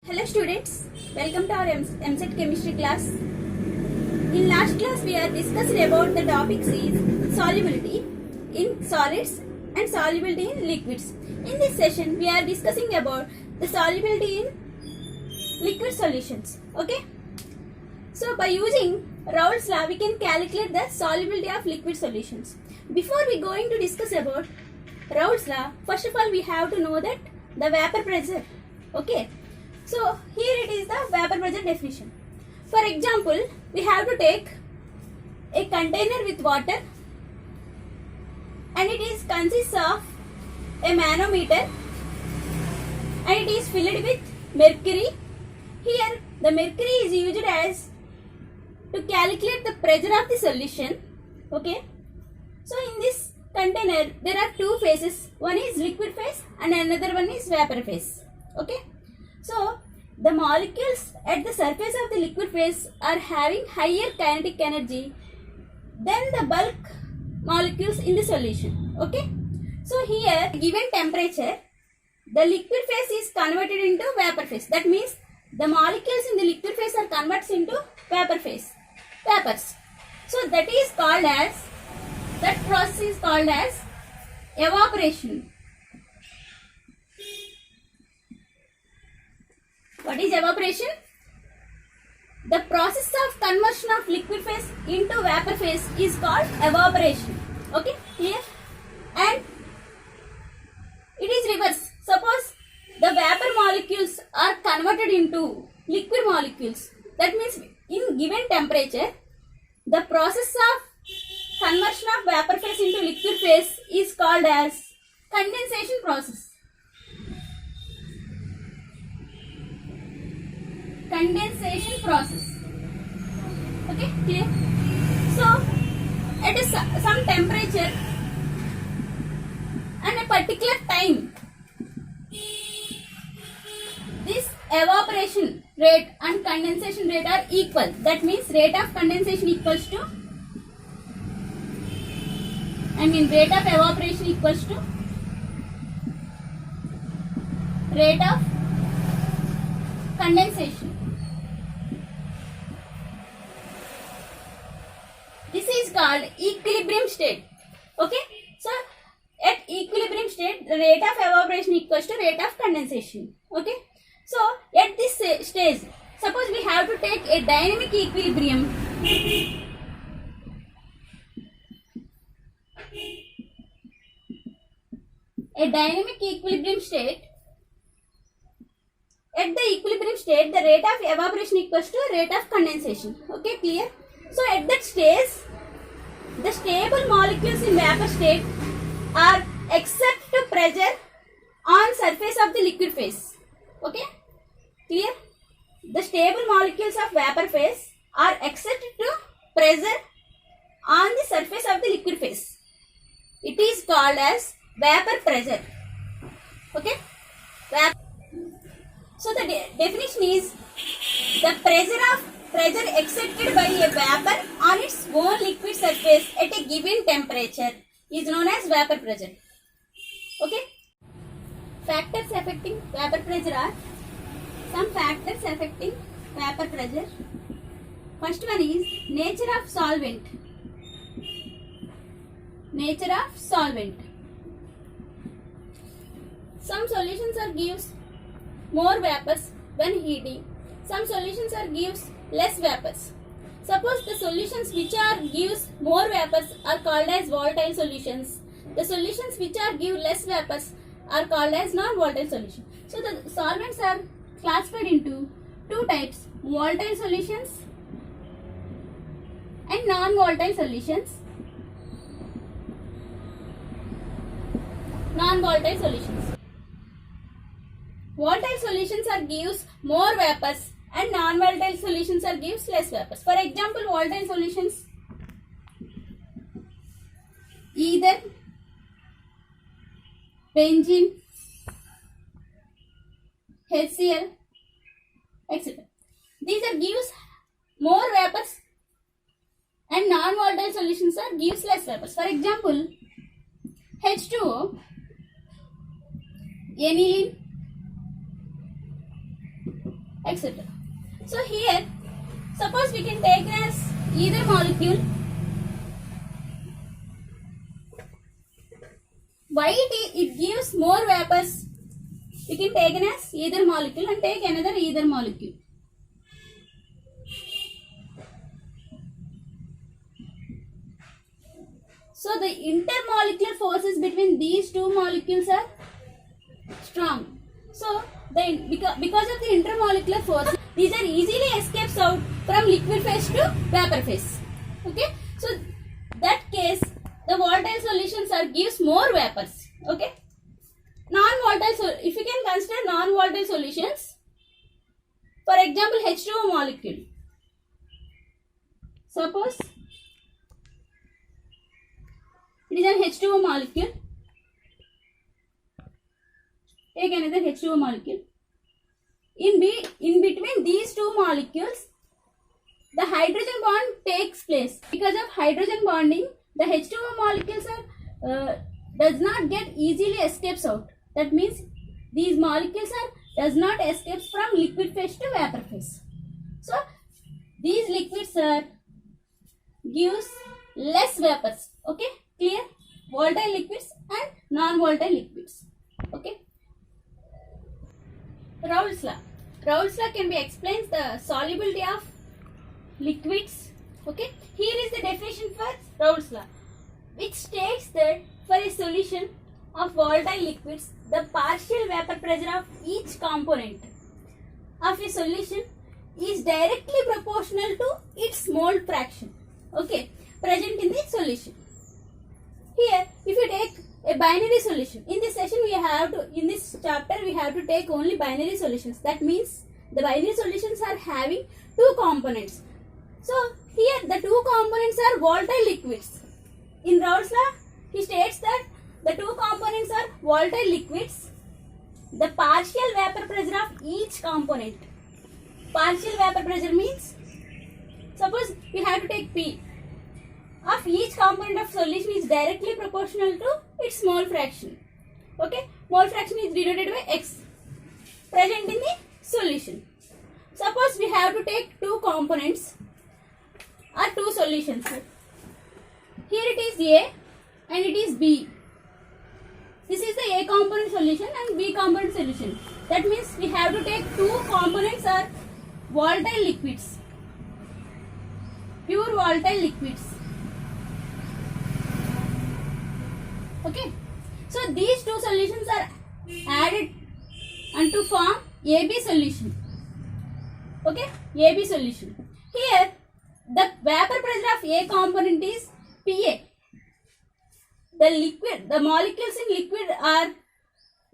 Hello students, welcome to our MSET chemistry class. In last class we are discussing about the topics is solubility in solids and solubility in liquids. In this session we are discussing about the solubility in liquid solutions. Okay. So by using Raoult's law we can calculate the solubility of liquid solutions. Before we going to discuss about Raoult's law, first of all we have to know that the vapor pressure. Okay. So here it is the vapor pressure definition. For example, we have to take a container with water and it is consists of a manometer and it is filled with mercury. Here the mercury is used as to calculate the pressure of the solution. Okay. So in this container there are two phases. One is liquid phase and another one is vapor phase. Okay. So the molecules at the surface of the liquid phase are having higher kinetic energy than the bulk molecules in the solution. Okay. So here given temperature, the liquid phase is converted into vapor phase. That means the molecules in the liquid phase are converted into vapor phase. Vapors. So that is called as, that process is called as evaporation. What is evaporation? The process of conversion of liquid phase into vapor phase is called evaporation. Okay, here. And it is reverse. Suppose the vapor molecules are converted into liquid molecules. That means in given temperature, the process of conversion of vapor phase into liquid phase is called as condensation process. Condensation process. Okay, clear? So at some temperature and a particular time, this evaporation rate and condensation rate are equal. That means rate of condensation equals to, rate of evaporation equals to rate of condensation. This is called equilibrium state. Okay. So at equilibrium state, the rate of evaporation equals to rate of condensation. Okay. So at this stage, suppose we have to take a dynamic equilibrium. A dynamic equilibrium state. At the equilibrium state, the rate of evaporation equals to rate of condensation. Okay, clear? So at that stage, the stable molecules in vapor state are except to pressure on surface of the liquid phase. Okay, clear? The stable molecules of vapor phase are except to pressure on the surface of the liquid phase. It is called as vapor pressure. Okay, so the definition is the pressure exerted by a vapor on its own liquid surface at a given temperature is known as vapor pressure. Okay. Factors affecting vapor pressure are, some factors affecting vapor pressure. First one is nature of solvent. Nature of solvent. Some solutions are gives more vapors when heating. Some solutions are gives less vapors. Suppose the solutions which are gives more vapors are called as volatile solutions. The solutions which are give less vapors are called as non-volatile solution. So the solvents are classified into two types: volatile solutions and non-volatile solutions. Non-volatile solutions. Volatile solutions are gives more vapors and non-volatile solutions are gives less vapors. For example, volatile solutions either benzene, HCl, etc. These are gives more vapors and non-volatile solutions are gives less vapors. For example, H2O, aniline, etc. So here, suppose we can take as either molecule. Why it gives more vapors? We can take as either molecule and take another either molecule. So the intermolecular forces between these two molecules are strong. So because of the intermolecular force, these are easily escapes out from liquid phase to vapor phase. Okay. So that case, the volatile solutions gives more vapors. Okay. Non-volatile, if you can consider non-volatile solutions, for example, H2O molecule. Suppose it is an H2O molecule. Take another H2O molecule. In between these two molecules, the hydrogen bond takes place. Because of hydrogen bonding, the H2O molecules does not get easily escapes out. That means these molecules does not escape from liquid phase to vapor phase. So these liquids gives less vapors. Okay, clear? Volatile liquids and non-volatile liquids. Okay. Raoult's law. Raoult's law can be explains the solubility of liquids. Okay. Here is the definition for Raoult's law, which states that for a solution of volatile liquids, the partial vapor pressure of each component of a solution is directly proportional to its mole fraction. Okay, present in the solution. Here, if you take a binary solution, in this session in this chapter we have to take only binary solutions. That means the binary solutions are having two components. So here the two components are volatile liquids. In Raoult's law, he states that the two components are volatile liquids. The partial vapor pressure of each component. Partial vapor pressure means, suppose we have to take P. Of each component of solution is directly proportional to its mole fraction. Okay, mole fraction is denoted by X, present in the solution. Suppose we have to take two components or two solutions. Here it is A and it is B. This is the A component solution and B component solution. That means we have to take two components or volatile liquids, pure volatile liquids. Okay, so these two solutions are added and to form AB solution. Okay, AB solution. Here the vapor pressure of A component is PA. The molecules in liquid are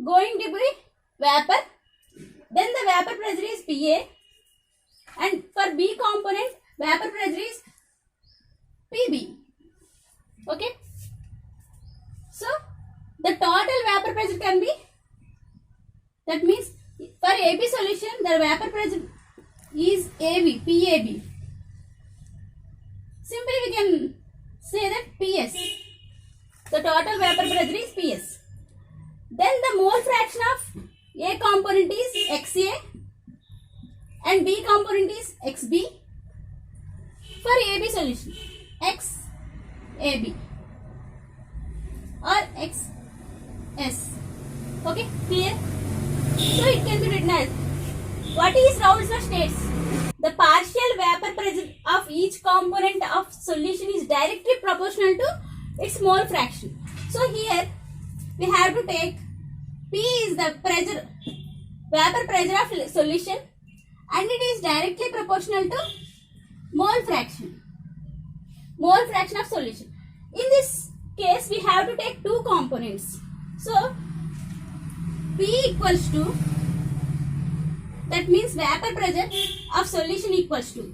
going to be vapor. Then the vapor pressure is PA. And for B component, vapor pressure is PB. Okay. So the total vapor pressure can be, that means for AB solution, the vapor pressure is AB, PAB. Simply we can say that PS. The total vapor pressure is PS. Then the mole fraction of A component is XA and B component is XB. For AB solution, XAB or XS. Okay, clear? So it can be written as, what is Raoult's law states? The partial vapor pressure of each component of solution is directly proportional to its mole fraction. So here we have to take P is the pressure, vapor pressure of solution, and it is directly proportional to mole fraction of solution. In this case we have to take two components. So P equals to, that means vapor pressure of solution equals to,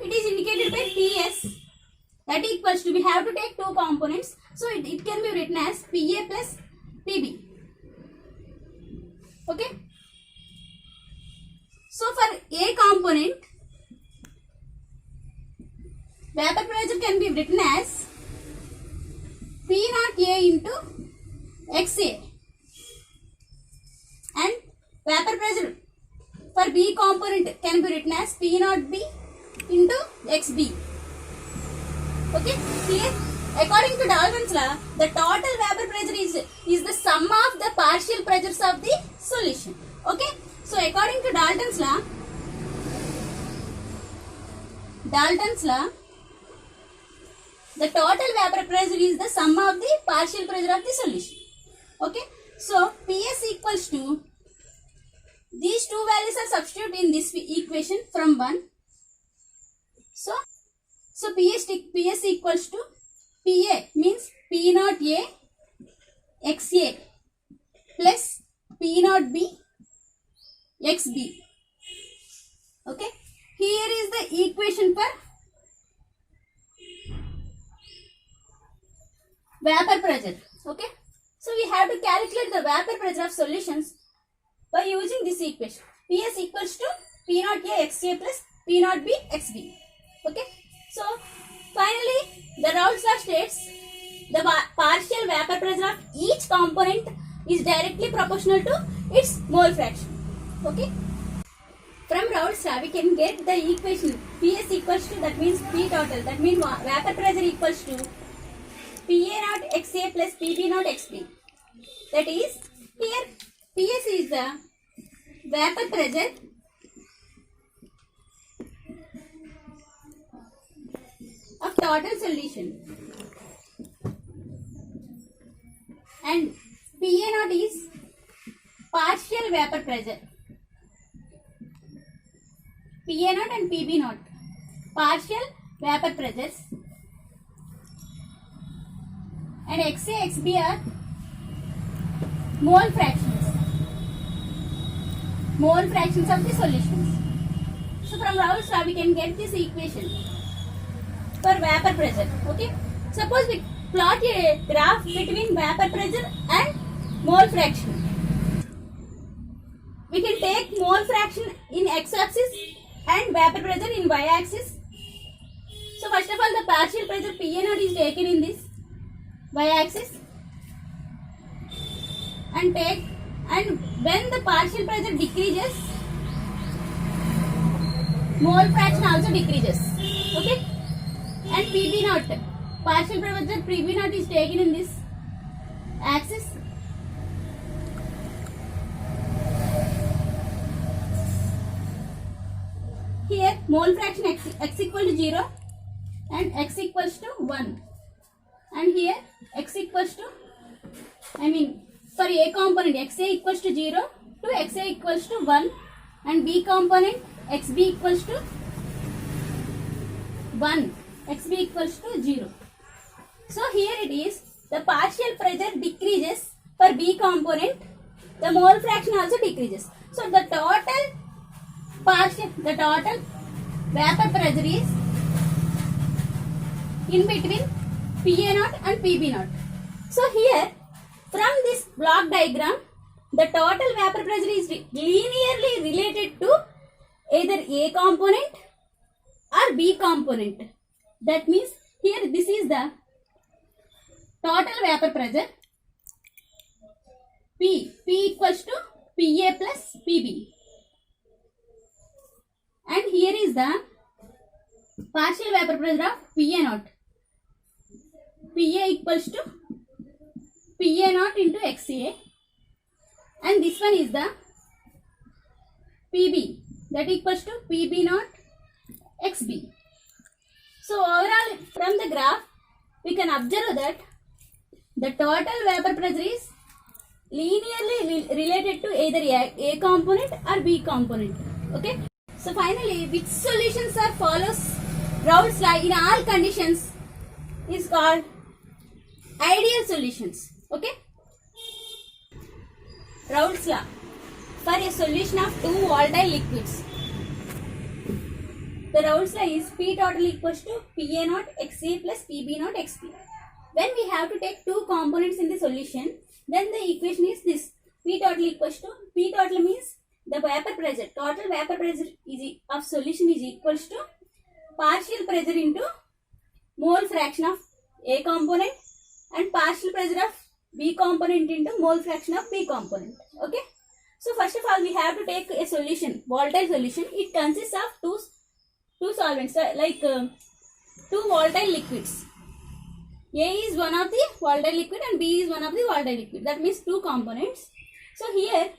it is indicated by Ts, that equals to, we have to take two components, so it can be written as Pa plus Pb. Okay. So for A component, vapor pressure can be written as P naught A into XA, and vapor pressure for B component can be written as P naught B into XB. Okay, here according to Dalton's law, the total vapor pressure is the sum of the partial pressures of the solution. Okay, so according to Dalton's law, the total vapor pressure is the sum of the partial pressure of the solution. Okay, so Ps equals to, these two values are substituted in this equation from 1. So Ps equals to Pa means P naught A XA plus P naught B XB. Okay, here is the equation for vapor pressure. Okay, so we have to calculate the vapor pressure of solutions by using this equation. Ps equals to P naught A XA plus P naught B XB. Okay, so finally the Raoult's law states the partial vapor pressure of each component is directly proportional to its mole fraction. Okay, from Raoult's law we can get the equation Ps equals to, that means P total, that means vapor pressure equals to Pa naught XA plus Pb naught XB. That is, here Ps is the vapor pressure of total solution and Pa naught is partial vapor pressure. Pa naught and Pb naught partial vapor pressures and XA XB are mole fractions of the solutions. So from Raoult's law we can get this equation for vapor pressure. Okay, suppose we plot a graph between vapor pressure and mole fraction. We can take mole fraction in x-axis and vapor pressure in y-axis. So first of all the partial pressure Pa naught is taken in this y-axis and when the partial pressure decreases, mole fraction also decreases. Okay, and Pb naught, partial pressure Pb naught is taken in this axis. Here mole fraction x equal to 0 and x equals to 1, and here x equals to, for A component XA equals to 0 to XA equals to 1 and B component XB equals to 1, XB equals to 0. So here it is, the partial pressure decreases for B component, the mole fraction also decreases. So the total vapor pressure is in between Pa naught and Pb naught. So here from this block diagram, the total vapor pressure is linearly related to either A component or B component. That means here this is the total vapor pressure P equals to Pa plus Pb, and here is the partial vapor pressure of Pa naught. Pa equals to Pa naught into XA, and this one is the Pb, that equals to Pb naught XB. So overall from the graph we can observe that the total vapor pressure is linearly related to either A component or B component. Okay. So finally, which solutions are follows Raoult's law in all conditions is called ideal solutions. Okay. Raoult's law for a solution of two volatile liquids. The Raoult's law is P total equals to Pa naught XA plus Pb naught XB. When we have to take two components in the solution, then the equation is this: P total equals to, P total means the vapor pressure, total vapor pressure of solution is equals to partial pressure into mole fraction of A component and partial pressure of B component into mole fraction of B component. Okay. So first of all, we have to take a solution, volatile solution. It consists of two solvents, two volatile liquids. A is one of the volatile liquid and B is one of the volatile liquid. That means two components. So here,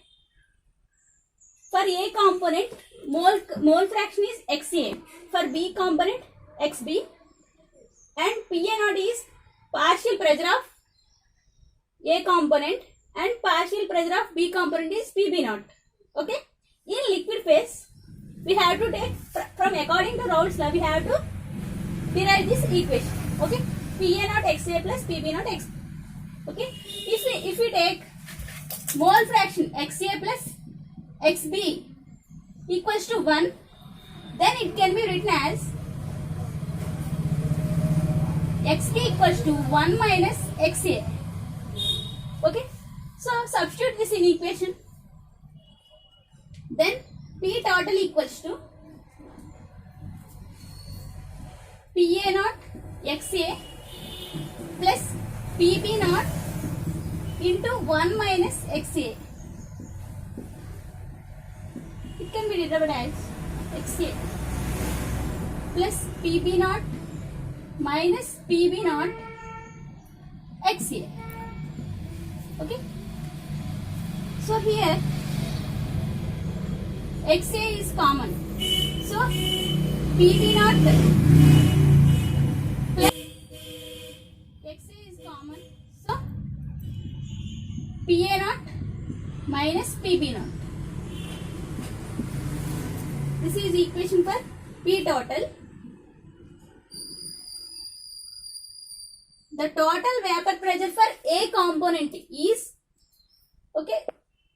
for A component, mole fraction is XA. For B component, XB. And PA0 is partial pressure of A component and partial pressure of B component is PB0. Okay. In liquid phase, we have to take from according to Raoult's law, we have to derive this equation. Okay. PA0 XA plus PB0 X. Okay. If we take mole fraction XA plus XB equals to 1, then it can be written as XB equals to 1 minus XA. Okay. So substitute this in equation. Then P total equals to PA0 XA plus PB0 into 1 minus XA. It can be derived as XA plus PB0 minus PB0 XA. Okay. So here XA is common. So PB0 plus XA is common. So PA0 minus PB0. This is equation for P total. The total vapor pressure for A component is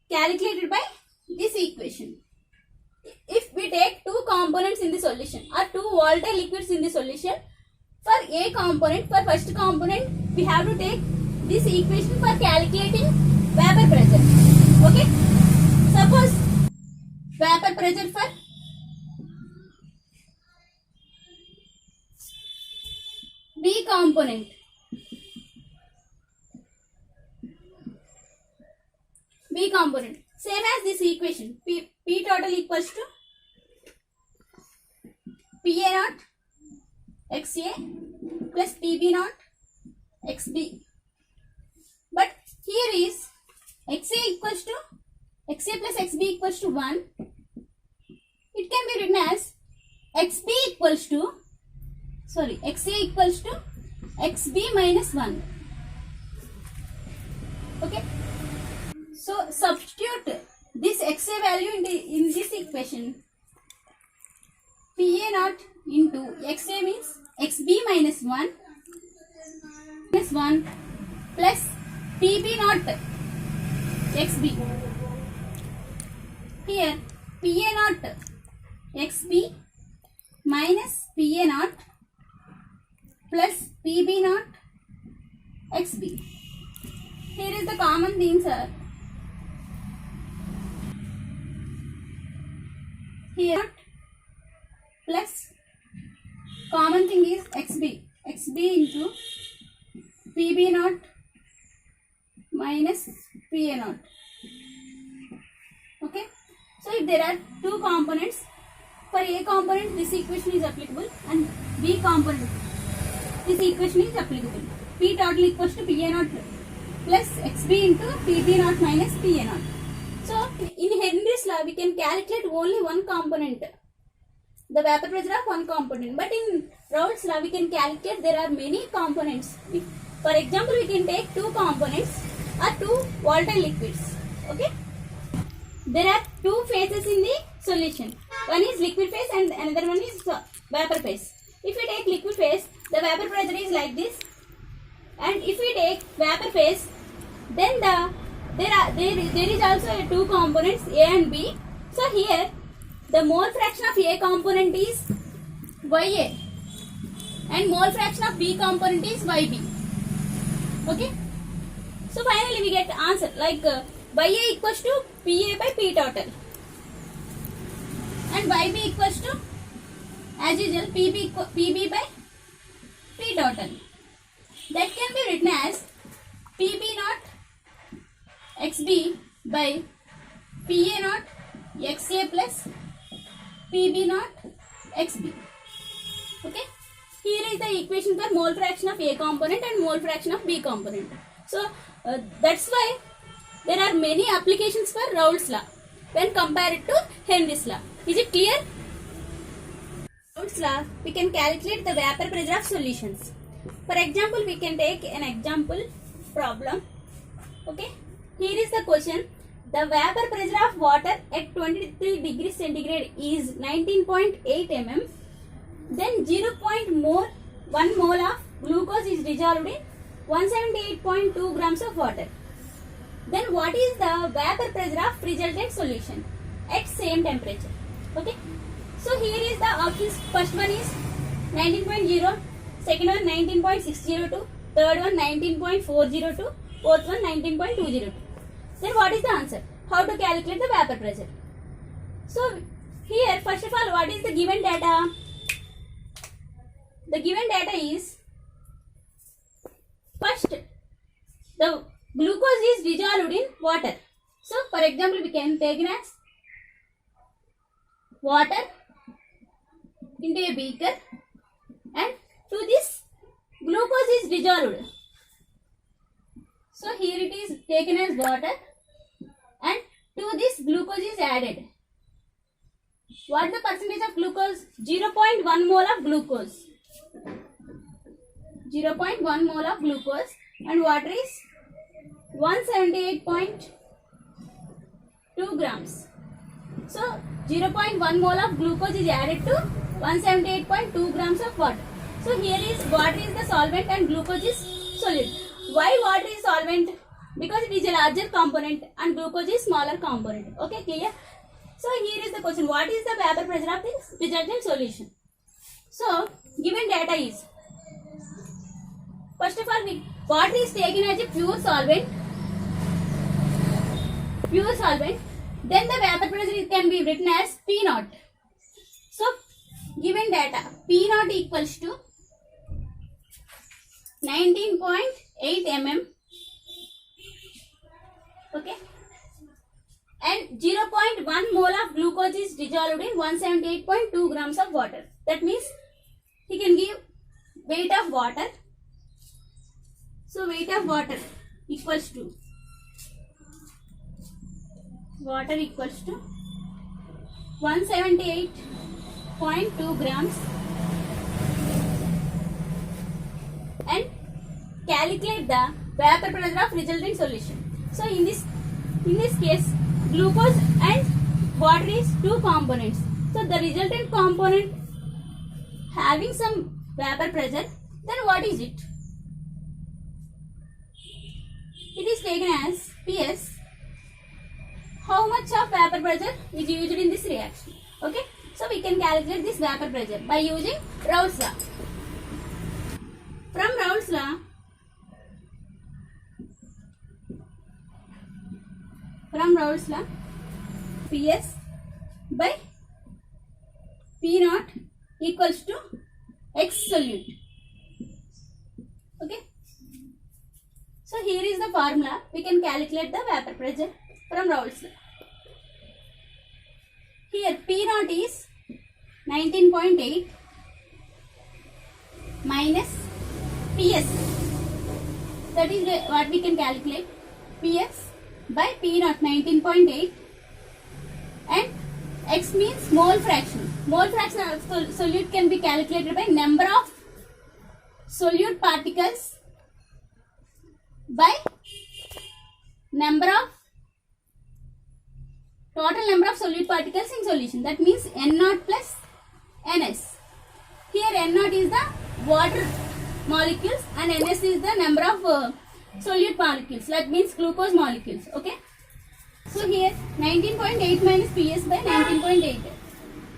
calculated by this equation. If we take two components in the solution or two volatile liquids in the solution, for A component, for first component, we have to take this equation for calculating vapor pressure. Okay. Suppose vapor pressure for B component. B component. Same as this equation. P total equals to PA0 XA plus PB0 XB. But here is XA equals to XA plus XB equals to 1. It can be written as XB equals to XA equals to XB minus 1. Okay. So substitute this XA value in this equation. PA0 into XA means XB minus 1 plus PB0 XB. Here PA0 XB minus PA0 plus PB0 XB. Here is the common thing, sir. Here plus common thing is XB into PB0 minus PA0. Okay. So if there are two components, for A component this equation is applicable and B component this equation is applicable. P total equals to PA0 plus XB into PB0 minus PA0. So in Henry's law we can calculate only one component, the vapor pressure of one component. But in Raoult's law we can calculate there are many components. For example, we can take two components or two volatile liquids. Okay. There are two phases in the solution. One is liquid phase and another one is vapor phase. If we take liquid phase, the vapor pressure is like this. And if we take vapor phase, then there is also two components A and B. So here the mole fraction of A component is Ya and mole fraction of B component is Yb. Okay. So finally we get the answer like Ya equals to Pa by P total and Yb equals to, as usual, Pb by P total. That can be written as PB0 XB by PA naught XA plus PB naught XB. Okay. Here is the equation for mole fraction of A component and mole fraction of B component. So that's why there are many applications for Raoult's law when compared to Henry's law. Is it clear? Raoult's law, we can calculate the vapor pressure of solutions. For example, we can take an example problem. Okay. Here is the question. The vapor pressure of water at 23 degrees centigrade is 19.8 mm. Then 0.1 mole of glucose is dissolved in 178.2 grams of water. Then what is the vapor pressure of resultant solution at same temperature? Okay. So here is the options. First one is 19.0, second one 19.602, third one 19.402, fourth one 19.202. Then what is the answer? How to calculate the vapor pressure? So here first of all, what is the given data? The given data is, first the glucose is dissolved in water. So for example, we can take it as water into a beaker, and to this glucose is dissolved. So here it is taken as water, and to this glucose is added. What is the percentage of glucose? 0.1 mole of glucose. 0.1 mole of glucose, and water is 178.2 grams. So 0.1 mole of glucose is added to 178.2 grams of water. So here is water is the solvent and glucose is solid. Why water is solvent? Because it is a larger component and glucose is smaller component. Okay, clear? So here is the question. What is the vapor pressure of this resultant solution? So given data is, first of all, water is taken as a pure solvent. Then the vapor pressure can be written as P naught. So given data, P naught equals to 19.8 mm. Okay. And 0.1 mole of glucose is dissolved in 178.2 grams of water. That means he can give weight of water. So weight of water equals to 178.2 grams, and calculate the vapor pressure of resulting solution. So in this case, glucose and water is two components. So the resultant component having some vapor pressure, then what is it? It is taken as PS. How much of vapor pressure is used in this reaction? Okay. So we can calculate this vapor pressure by using Raoult's law. From Raoult's law, PS by P naught equals to X solute. Okay. So here is the formula. We can calculate the vapor pressure from Raoult's law. Here P naught is 19.8 minus PS. That is what we can calculate. PS by P naught 19.8, and X means mole fraction. Mole fraction of solute can be calculated by number of solute particles by total number of solute particles in solution. That means N naught plus Ns. Here N naught is the water molecules and Ns is the number of solute molecules. That means glucose molecules. Okay. So here 19.8 minus PS by 19.8.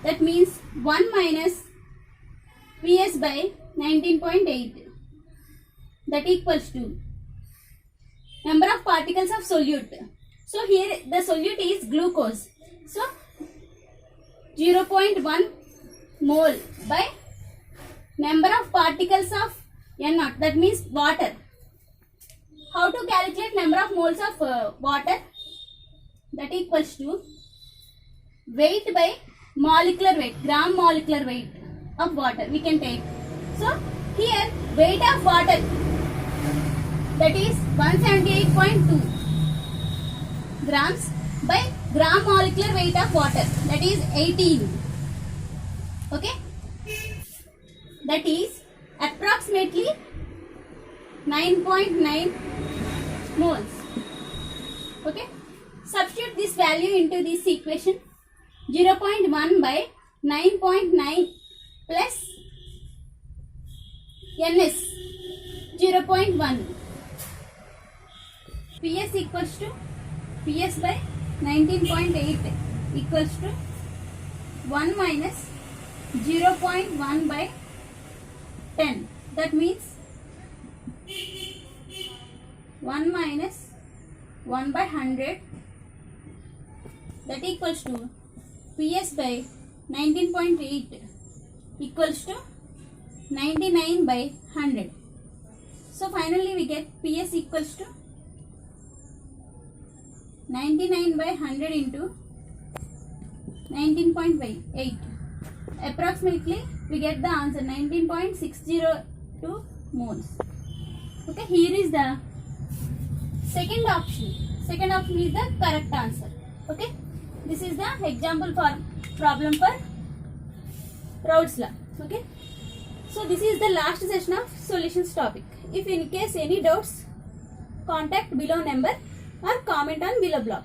That means 1 minus PS by 19.8. That equals to number of particles of solute. So here the solute is glucose. So 0.1 mole by number of particles of N naught. That means water. How to calculate number of moles of water? that equals to weight by molecular weight, gram molecular weight of water we can take. So here weight of water, that is 178.2 grams by gram molecular weight of water, that is 18. Okay, that is approximately 9.9 moles. Okay, substitute this value into this equation. 0.1 by 9.9 plus ns 0.1. PS equals to PS by 19.8 equals to 1 minus 0.1 by 10. That means 1 minus 1 by 100, that equals to PS by 19.8 equals to 99 by 100. So finally we get PS equals to 99 by 100 into 19.8. Approximately we get the answer 19.602 moles. Okay, here is the second option. Second option is the correct answer. Okay, this is the example for problem for Raoult's law. Okay, so this is the last session of solutions topic. If in case any doubts, contact below number or comment on below blog.